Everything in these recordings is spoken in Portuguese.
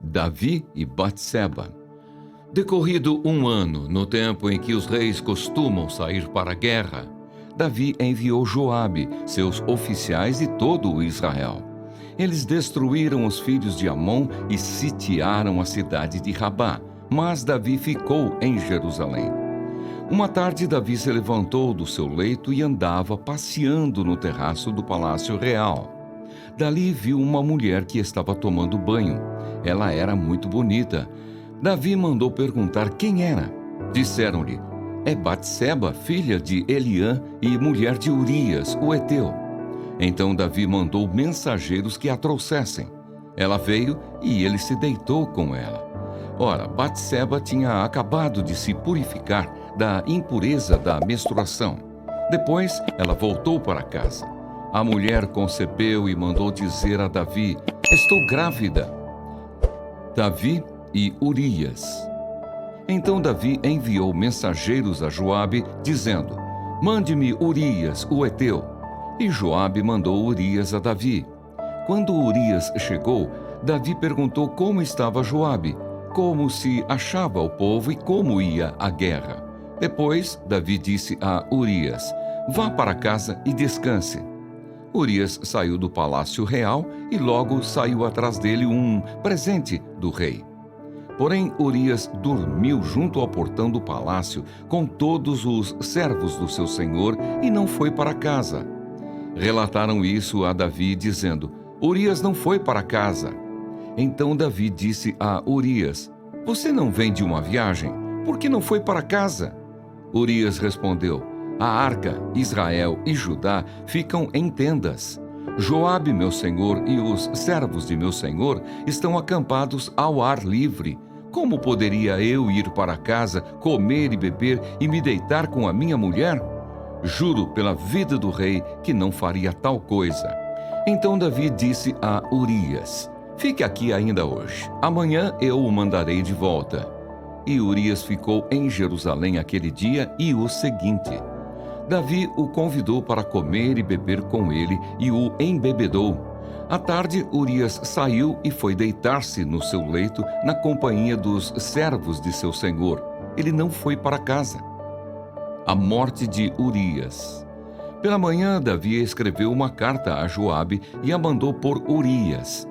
Davi e Batseba. Decorrido um ano, no tempo em que os reis costumam sair para a guerra, Davi enviou Joabe, seus oficiais e todo o Israel. Eles destruíram os filhos de Amon e sitiaram a cidade de Rabá, mas Davi ficou em Jerusalém. Uma tarde, Davi se levantou do seu leito e andava passeando no terraço do palácio real. Dali viu uma mulher que estava tomando banho. Ela era muito bonita. Davi mandou perguntar quem era. Disseram-lhe: é Batseba, filha de Eliã e mulher de Urias, o heteu. Então Davi mandou mensageiros que a trouxessem. Ela veio e ele se deitou com ela. Ora, Batseba tinha acabado de se purificar da impureza da menstruação. Depois, ela voltou para casa. A mulher concebeu e mandou dizer a Davi: estou grávida. Davi e Urias. Então Davi enviou mensageiros a Joabe, dizendo: mande-me Urias, o heteu. E Joabe mandou Urias a Davi. Quando Urias chegou, Davi perguntou como estava Joabe, como se achava o povo e como ia a guerra. Depois, Davi disse a Urias: vá para casa e descanse. Urias saiu do palácio real e logo saiu atrás dele um presente do rei. Porém, Urias dormiu junto ao portão do palácio com todos os servos do seu senhor e não foi para casa. Relataram isso a Davi, dizendo: Urias não foi para casa. Então Davi disse a Urias: você não vem de uma viagem? Por que não foi para casa? Urias respondeu: a arca, Israel e Judá ficam em tendas. Joabe, meu senhor, e os servos de meu senhor estão acampados ao ar livre. Como poderia eu ir para casa, comer e beber e me deitar com a minha mulher? Juro pela vida do rei que não faria tal coisa. Então Davi disse a Urias: fique aqui ainda hoje. Amanhã eu o mandarei de volta. E Urias ficou em Jerusalém aquele dia e o seguinte. Davi o convidou para comer e beber com ele e o embebedou. À tarde, Urias saiu e foi deitar-se no seu leito na companhia dos servos de seu senhor. Ele não foi para casa. A morte de Urias. Pela manhã, Davi escreveu uma carta a Joabe e a mandou por Urias.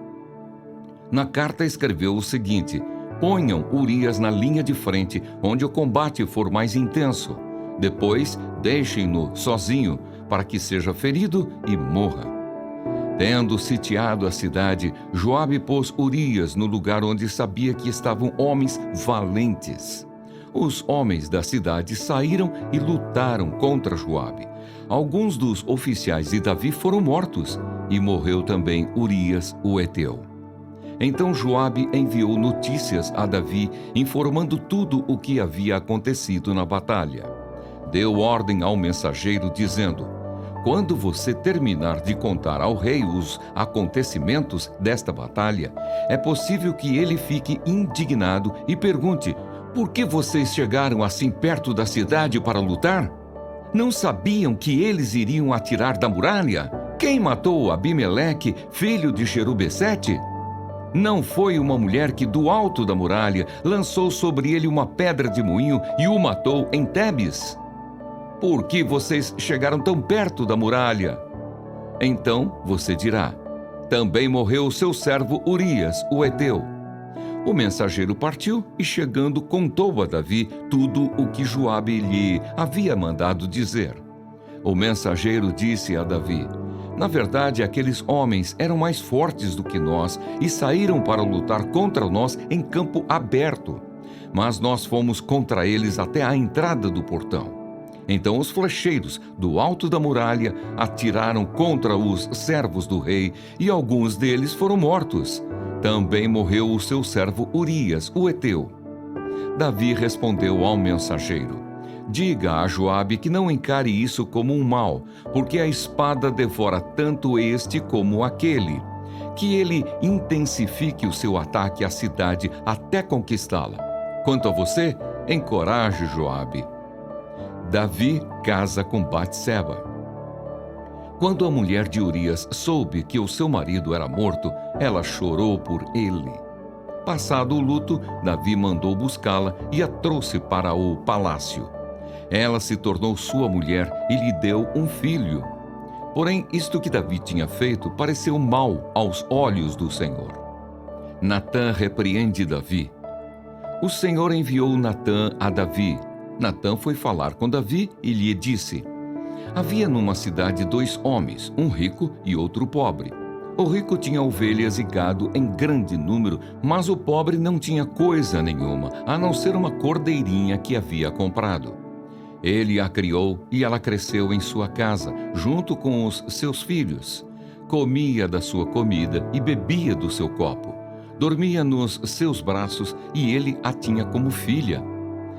Na carta escreveu o seguinte: ponham Urias na linha de frente, onde o combate for mais intenso. Depois, deixem-no sozinho, para que seja ferido e morra. Tendo sitiado a cidade, Joabe pôs Urias no lugar onde sabia que estavam homens valentes. Os homens da cidade saíram e lutaram contra Joabe. Alguns dos oficiais de Davi foram mortos, e morreu também Urias, o heteu. Então Joabe enviou notícias a Davi, informando tudo o que havia acontecido na batalha. Deu ordem ao mensageiro, dizendo: quando você terminar de contar ao rei os acontecimentos desta batalha, é possível que ele fique indignado e pergunte: por que vocês chegaram assim perto da cidade para lutar? Não sabiam que eles iriam atirar da muralha? Quem matou Abimeleque, filho de Jerubessete? Não foi uma mulher que do alto da muralha lançou sobre ele uma pedra de moinho e o matou em Tebes? Por que vocês chegaram tão perto da muralha? Então você dirá: também morreu o seu servo Urias, o heteu. O mensageiro partiu e, chegando, contou a Davi tudo o que Joabe lhe havia mandado dizer. O mensageiro disse a Davi: na verdade, aqueles homens eram mais fortes do que nós e saíram para lutar contra nós em campo aberto. Mas nós fomos contra eles até a entrada do portão. Então os flecheiros do alto da muralha atiraram contra os servos do rei e alguns deles foram mortos. Também morreu o seu servo Urias, o heteu. Davi respondeu ao mensageiro: diga a Joabe que não encare isso como um mal, porque a espada devora tanto este como aquele. Que ele intensifique o seu ataque à cidade até conquistá-la. Quanto a você, encoraje Joabe. Davi casa com Batseba. Quando a mulher de Urias soube que o seu marido era morto, ela chorou por ele. Passado o luto, Davi mandou buscá-la e a trouxe para o palácio. Ela se tornou sua mulher e lhe deu um filho. Porém, isto que Davi tinha feito pareceu mal aos olhos do Senhor. Natã repreende Davi. O Senhor enviou Natã a Davi. Natã foi falar com Davi e lhe disse: havia numa cidade 2 homens, um rico e outro pobre. O rico tinha ovelhas e gado em grande número, mas o pobre não tinha coisa nenhuma, a não ser uma cordeirinha que havia comprado. Ele a criou e ela cresceu em sua casa, junto com os seus filhos. Comia da sua comida e bebia do seu copo. Dormia nos seus braços e ele a tinha como filha.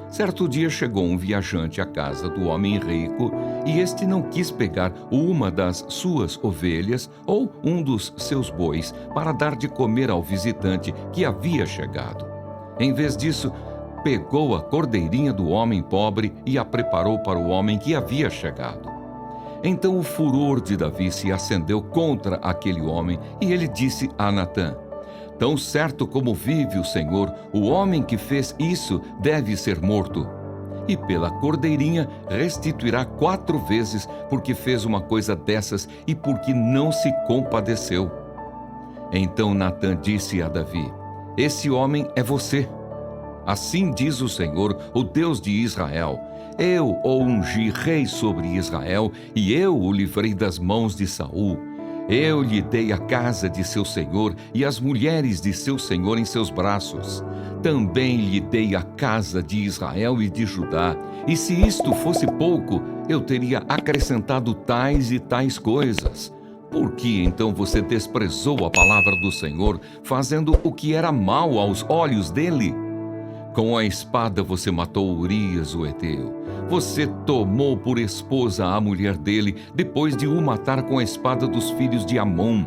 Certo dia chegou um viajante à casa do homem rico e este não quis pegar uma das suas ovelhas ou um dos seus bois para dar de comer ao visitante que havia chegado. Em vez disso, pegou a cordeirinha do homem pobre e a preparou para o homem que havia chegado. Então o furor de Davi se acendeu contra aquele homem e ele disse a Natã: tão certo como vive o Senhor, o homem que fez isso deve ser morto. E pela cordeirinha restituirá 4 vezes, porque fez uma coisa dessas e porque não se compadeceu. Então Natã disse a Davi: esse homem é você. Assim diz o Senhor, o Deus de Israel: eu o ungi rei sobre Israel e eu o livrei das mãos de Saul. Eu lhe dei a casa de seu senhor e as mulheres de seu senhor em seus braços. Também lhe dei a casa de Israel e de Judá. E se isto fosse pouco, eu teria acrescentado tais e tais coisas. Por que então você desprezou a palavra do Senhor, fazendo o que era mal aos olhos dele? Com a espada você matou Urias, o heteu. Você tomou por esposa a mulher dele, depois de o matar com a espada dos filhos de Amon.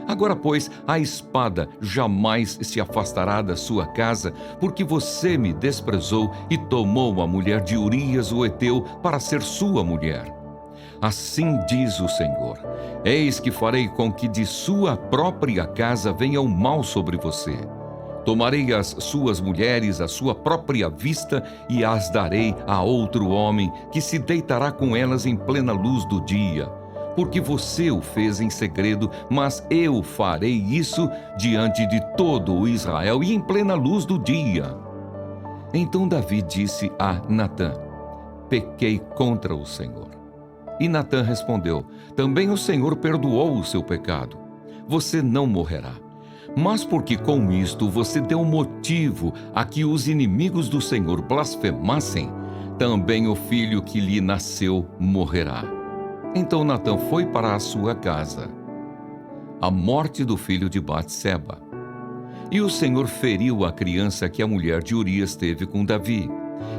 Agora, pois, a espada jamais se afastará da sua casa, porque você me desprezou e tomou a mulher de Urias, o heteu, para ser sua mulher. Assim diz o Senhor: eis que farei com que de sua própria casa venha o mal sobre você. Tomarei as suas mulheres à sua própria vista e as darei a outro homem, que se deitará com elas em plena luz do dia. Porque você o fez em segredo, mas eu farei isso diante de todo o Israel e em plena luz do dia. Então Davi disse a Natã: pequei contra o Senhor. E Natã respondeu: também o Senhor perdoou o seu pecado. Você não morrerá. Mas porque com isto você deu motivo a que os inimigos do Senhor blasfemassem, também o filho que lhe nasceu morrerá. Então Natã foi para a sua casa. A morte do filho de Batseba. E o Senhor feriu a criança que a mulher de Urias teve com Davi,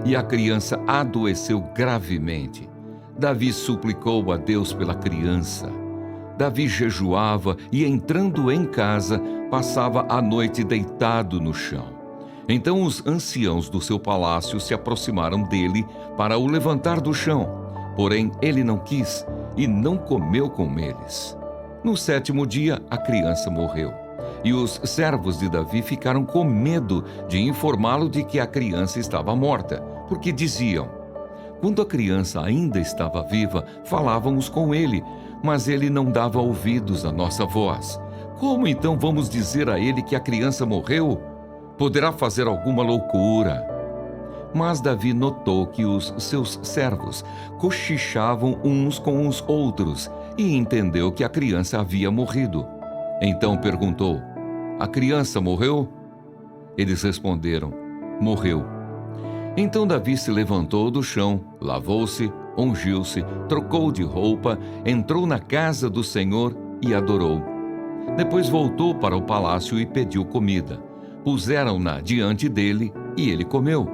e a criança adoeceu gravemente. Davi suplicou a Deus pela criança. Davi jejuava e, entrando em casa, passava a noite deitado no chão. Então os anciãos do seu palácio se aproximaram dele para o levantar do chão. Porém, ele não quis e não comeu com eles. No 7º dia, a criança morreu. E os servos de Davi ficaram com medo de informá-lo de que a criança estava morta, porque diziam: quando a criança ainda estava viva, falávamos com ele, mas ele não dava ouvidos à nossa voz. Como então vamos dizer a ele que a criança morreu? Poderá fazer alguma loucura. Mas Davi notou que os seus servos cochichavam uns com os outros e entendeu que a criança havia morrido. Então perguntou: a criança morreu? Eles responderam: morreu. Então Davi se levantou do chão, lavou-se, ungiu-se, trocou de roupa, entrou na casa do Senhor e adorou. Depois voltou para o palácio e pediu comida. Puseram-na diante dele e ele comeu.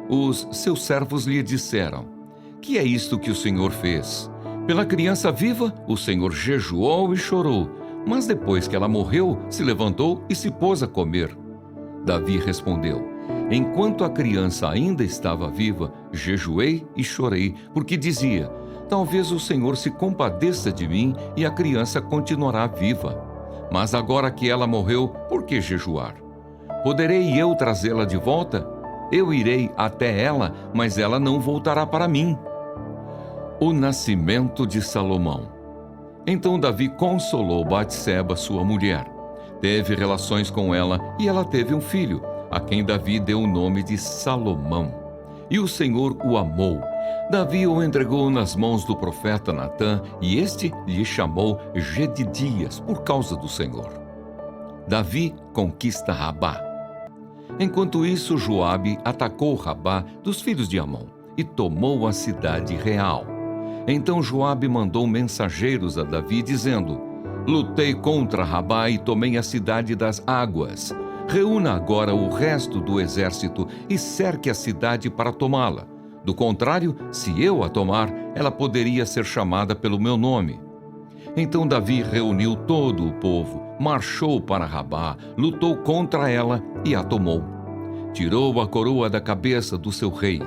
Os seus servos lhe disseram: que é isto que o Senhor fez? Pela criança viva, o Senhor jejuou e chorou, mas depois que ela morreu, se levantou e se pôs a comer. Davi respondeu: enquanto a criança ainda estava viva, jejuei e chorei, porque dizia: talvez o Senhor se compadeça de mim e a criança continuará viva. Mas agora que ela morreu, por que jejuar? Poderei eu trazê-la de volta? Eu irei até ela, mas ela não voltará para mim. O nascimento de Salomão. Então Davi consolou Batseba, sua mulher. Teve relações com ela e ela teve um filho, a quem Davi deu o nome de Salomão. E o Senhor o amou. Davi o entregou nas mãos do profeta Natã, e este lhe chamou Jedidias, por causa do Senhor. Davi conquista Rabá. Enquanto isso, Joabe atacou Rabá dos filhos de Amon e tomou a cidade real. Então Joabe mandou mensageiros a Davi, dizendo: Lutei contra Rabá e tomei a cidade das águas. Reúna agora o resto do exército e cerque a cidade para tomá-la. Do contrário, se eu a tomar, ela poderia ser chamada pelo meu nome. Então Davi reuniu todo o povo, marchou para Rabá, lutou contra ela e a tomou. Tirou a coroa da cabeça do seu rei.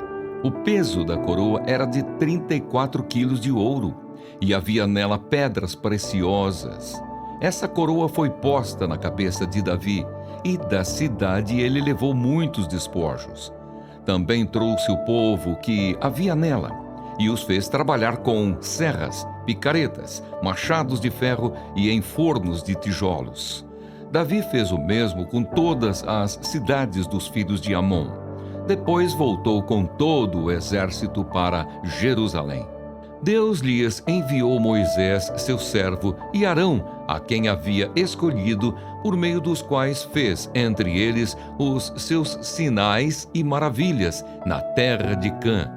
O peso da coroa era de 34 quilos de ouro, e havia nela pedras preciosas. Essa coroa foi posta na cabeça de Davi, e da cidade ele levou muitos despojos. Também trouxe o povo que havia nela, e os fez trabalhar com serras, picaretas, machados de ferro e em fornos de tijolos. Davi fez o mesmo com todas as cidades dos filhos de Amon. Depois voltou com todo o exército para Jerusalém. Deus lhes enviou Moisés, seu servo, e Arão, a quem havia escolhido, por meio dos quais fez entre eles os seus sinais e maravilhas na terra de Cã.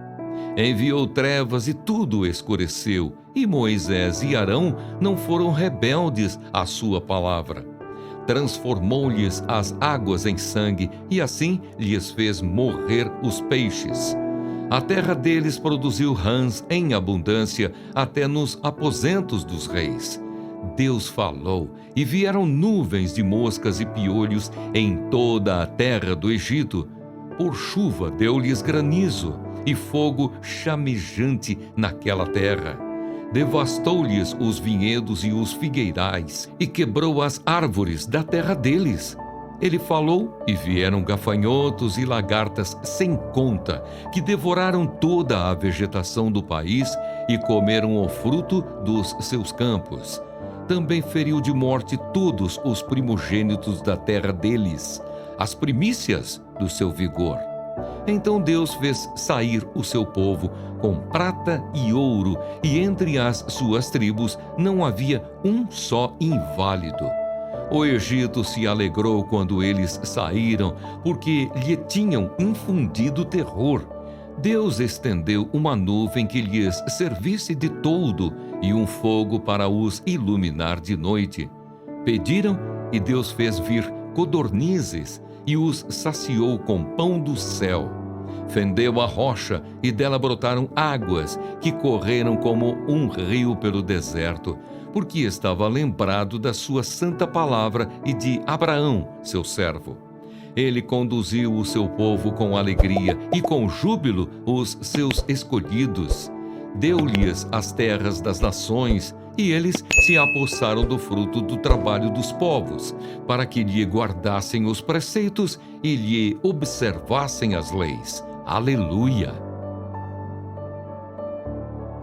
Enviou trevas e tudo escureceu, e Moisés e Arão não foram rebeldes à sua palavra. Transformou-lhes as águas em sangue, e assim lhes fez morrer os peixes. A terra deles produziu rãs em abundância, até nos aposentos dos reis. Deus falou, e vieram nuvens de moscas e piolhos em toda a terra do Egito. Por chuva deu-lhes granizo, e fogo chamejante naquela terra. Devastou-lhes os vinhedos e os figueirais, e quebrou as árvores da terra deles. Ele falou, e vieram gafanhotos e lagartas sem conta, que devoraram toda a vegetação do país e comeram o fruto dos seus campos. Também feriu de morte todos os primogênitos da terra deles, as primícias do seu vigor. Então Deus fez sair o seu povo com prata e ouro, e entre as suas tribos não havia um só inválido. O Egito se alegrou quando eles saíram, porque lhe tinham infundido terror. Deus estendeu uma nuvem que lhes servisse de toldo e um fogo para os iluminar de noite. Pediram, e Deus fez vir codornizes e os saciou com pão do céu. Fendeu a rocha e dela brotaram águas que correram como um rio pelo deserto, porque estava lembrado da sua santa palavra e de Abraão, seu servo. Ele conduziu o seu povo com alegria e com júbilo os seus escolhidos. Deu-lhes as terras das nações, e eles se apossaram do fruto do trabalho dos povos, para que lhe guardassem os preceitos e lhe observassem as leis. Aleluia!